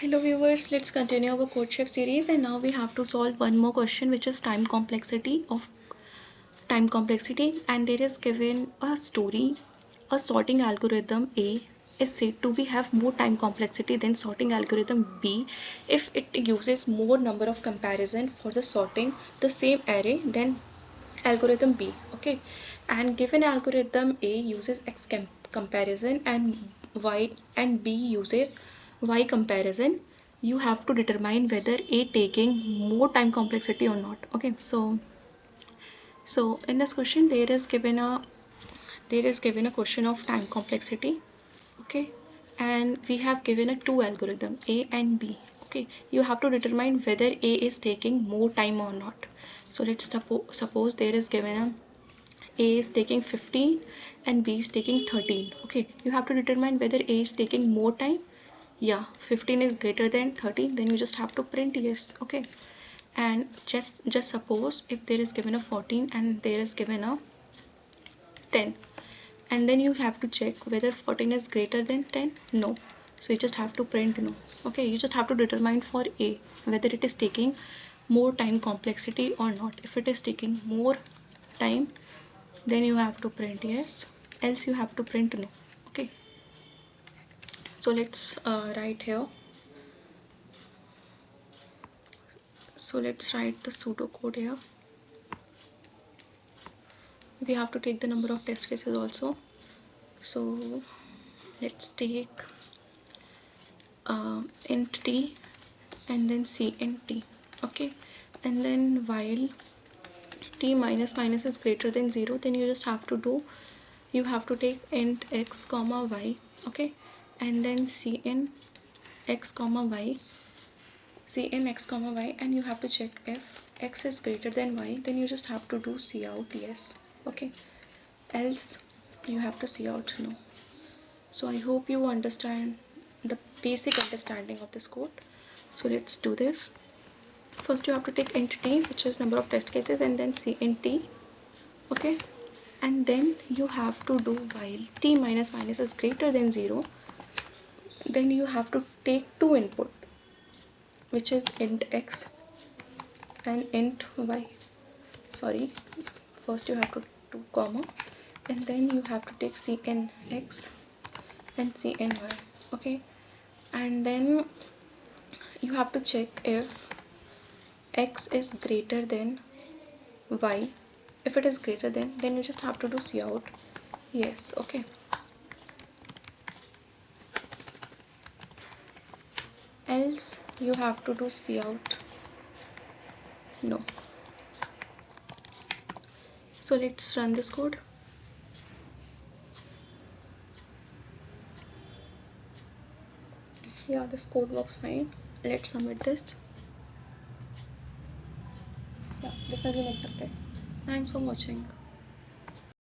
Hello viewers, let's continue our CodeChef series, and now we have to solve one more question, which is time complexity, and there is given a story. A sorting algorithm A is said to be have more time complexity than sorting algorithm B if it uses more number of comparison for the sorting the same array than algorithm B. Okay, and given algorithm A uses X comparison and Y and B uses Y comparison, you have to determine whether A taking more time complexity or not. Okay, so in this question there is given a question of time complexity. Okay, and we have given a two algorithm A and B. Okay, you have to determine whether A is taking more time or not. So let's suppose there is given a is taking 15 and B is taking 13. Okay, you have to determine whether A is taking more time. Yeah, 15 is greater than 13, then you just have to print yes. Okay, and just suppose if there is given a 14 and there is given a 10, and then you have to check whether 14 is greater than 10. No, so you just have to print no. Okay, you just have to determine for A whether it is taking more time complexity or not. If it is taking more time, then you have to print yes, else you have to print no. Okay, so let's write here. So let's write the pseudocode here. We have to take the number of test cases also. So let's take int t and then cnt. Okay, and then while t minus minus is greater than 0, then you just have to do, you have to take int x comma y. Okay, and then cn x comma y, and you have to check if x is greater than y, then you just have to do cout yes. Okay, else you have to cout no. So I hope you understand the basic understanding of this code. So let's do this. First you have to take int t, which is number of test cases, and then cnt. Okay, and then you have to do while t minus minus is greater than 0, then you have to take two input, which is int x and int y. Sorry, first you have to do comma, and then you have to take cnx and cny. Okay, and then you have to check if x is greater than y. If it is greater than, then you just have to do cout yes. Okay, else you have to do cout no. So let's run this code. Yeah, this code works fine. Let's submit this. Yeah, this has been accepted. Thanks for watching.